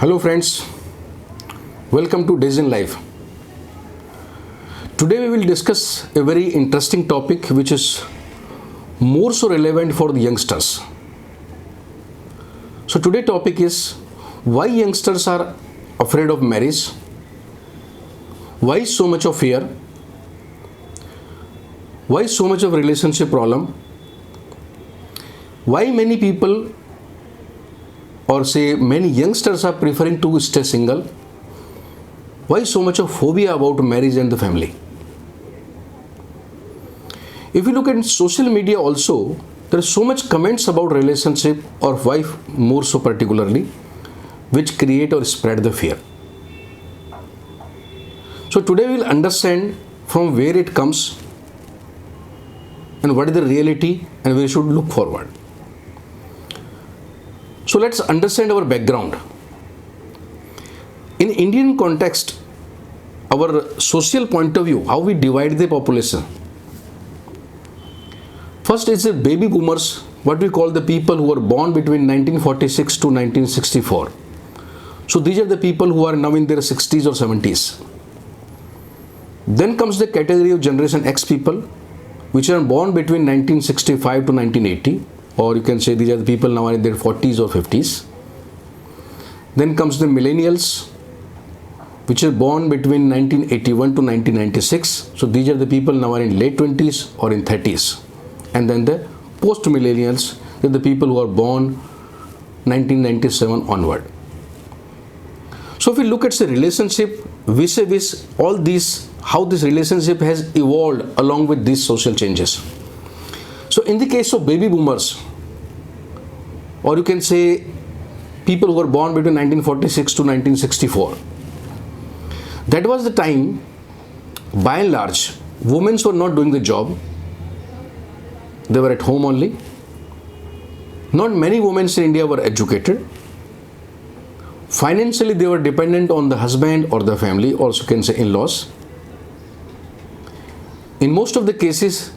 Hello friends, welcome to Days in Life. Today we will discuss a very interesting topic which is more so relevant for the youngsters. So today's topic is why youngsters are afraid of marriage, why so much of fear, why so much of relationship problem, why many people or say many youngsters are preferring to stay single, why so much of phobia about marriage and the family. If you look at social media also, there is so much comments about relationship or wife more so particularly, which create or spread the fear. So today we will understand from where it comes and what is the reality and where we should look forward. So let's understand our background. In Indian context, our social point of view, how we divide the population. First is the baby boomers, what we call the people who were born between 1946 to 1964. So these are the people who are now in their 60s or 70s. Then comes the category of Generation X people, which are born between 1965 to 1980. Or you can say these are the people now in their 40s or 50s. Then comes the millennials, which are born between 1981 to 1996. So these are the people now are in late 20s or in 30s. And then the post-millennials, they're the people who are born 1997 onward. So if we look at the relationship vis-a-vis all these, how this relationship has evolved along with these social changes. So in the case of baby boomers, or you can say people who were born between 1946 to 1964, that was the time, by and large, women were not doing the job. They were at home only. Not many women in India were educated. Financially, they were dependent on the husband or the family, also can say in-laws. In most of the cases,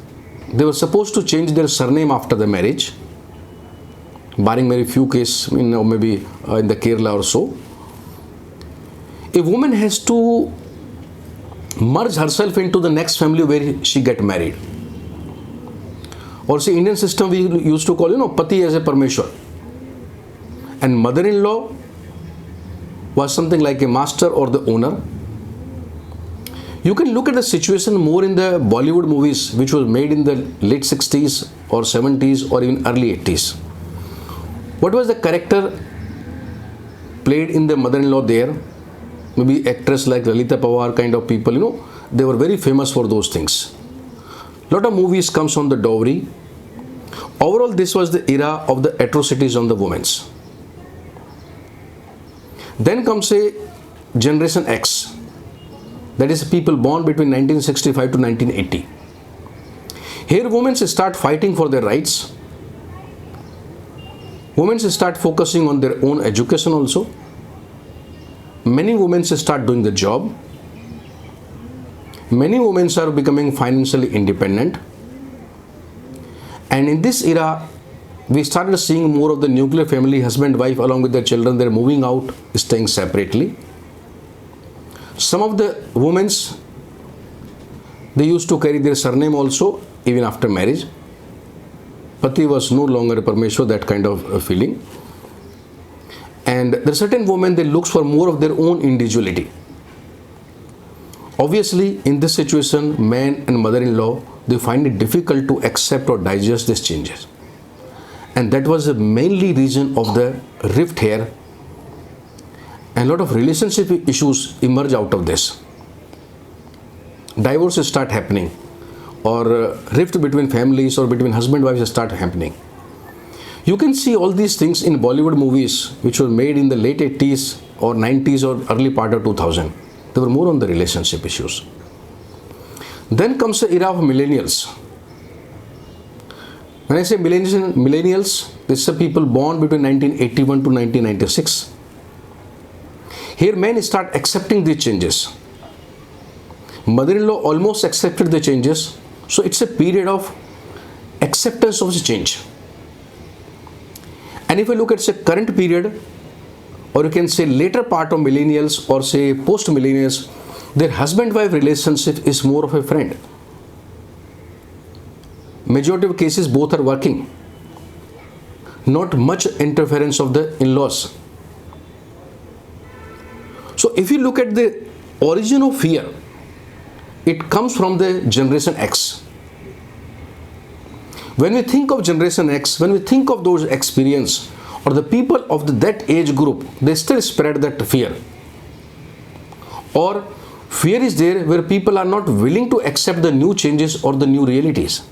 they were supposed to change their surname after the marriage, barring very few cases, maybe in the Kerala or so. A woman has to merge herself into the next family where she get married. Or say Indian system we used to call, Pati as a Parmeshwar. And mother-in-law was something like a master or the owner. You can look at the situation more in the Bollywood movies which was made in the late 60s or 70s or even early 80s. What was the character played in the mother-in-law there? Maybe actress like Lalita Pawar kind of people, they were very famous for those things. Lot of movies comes on the dowry. Overall, this was the era of the atrocities on the women. Then comes a Generation X. That is people born between 1965 to 1980. Here women start fighting for their rights. Women start focusing on their own education also. Many women start doing the job. Many women are becoming financially independent. And in this era, we started seeing more of the nuclear family, husband, wife along with their children, they're moving out, staying separately. Some of the women, they used to carry their surname also even after marriage. Pati was no longer a Parmeshwar, that kind of feeling. And there are certain women, they look for more of their own individuality. Obviously, in this situation, man and mother-in-law, they find it difficult to accept or digest these changes. And that was the mainly reason of the rift here. And a lot of relationship issues emerge out of this. Divorces start happening, or rift between families or between husband and wives start happening. You can see all these things in Bollywood movies which were made in the late 80s or 90s or early part of 2000. They were more on the relationship issues. Then comes the era of millennials. When I say millennials, these are people born between 1981 to 1996. Here men start accepting these changes. Mother-in-law almost accepted the changes. So it's a period of acceptance of the change. And if we look at the current period, or you can say later part of millennials or say post millennials, their husband-wife relationship is more of a friend. Majority of cases both are working. Not much interference of the in-laws. So if you look at the origin of fear, it comes from the Generation X. When we think of Generation X, when we think of those experience or the people of that age group, they still spread that fear. Or fear is there where people are not willing to accept the new changes or the new realities.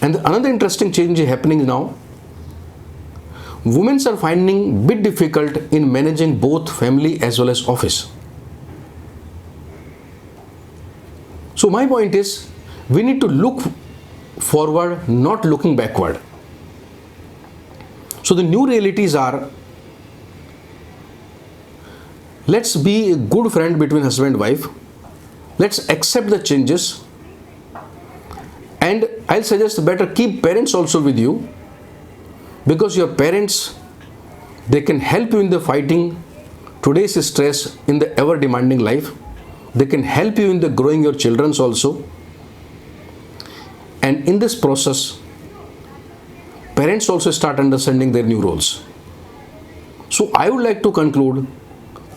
And another interesting change is happening now. Women are finding bit difficult in managing both family as well as office. So my point is, we need to look forward, not looking backward. So the new realities are, let's be a good friend between husband and wife. Let's accept the changes. And I'll suggest better keep parents also with you, because your parents, they can help you in the fighting today's stress in the ever demanding life. They can help you in the growing your children also. And in this process, parents also start understanding their new roles. So I would like to conclude,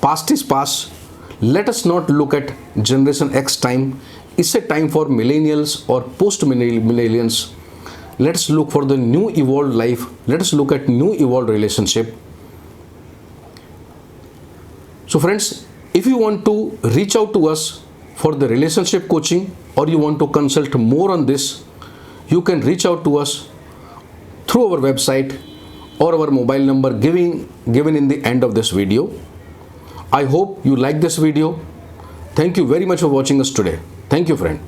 past is past. Let us not look at Generation X time. It's a time for millennials or post-millennials. Let's look for the new evolved life. Let us look at new evolved relationship. So friends, if you want to reach out to us for the relationship coaching or you want to consult more on this, you can reach out to us through our website or our mobile number given in the end of this video. I hope you like this video. Thank you very much for watching us today. Thank you, friend.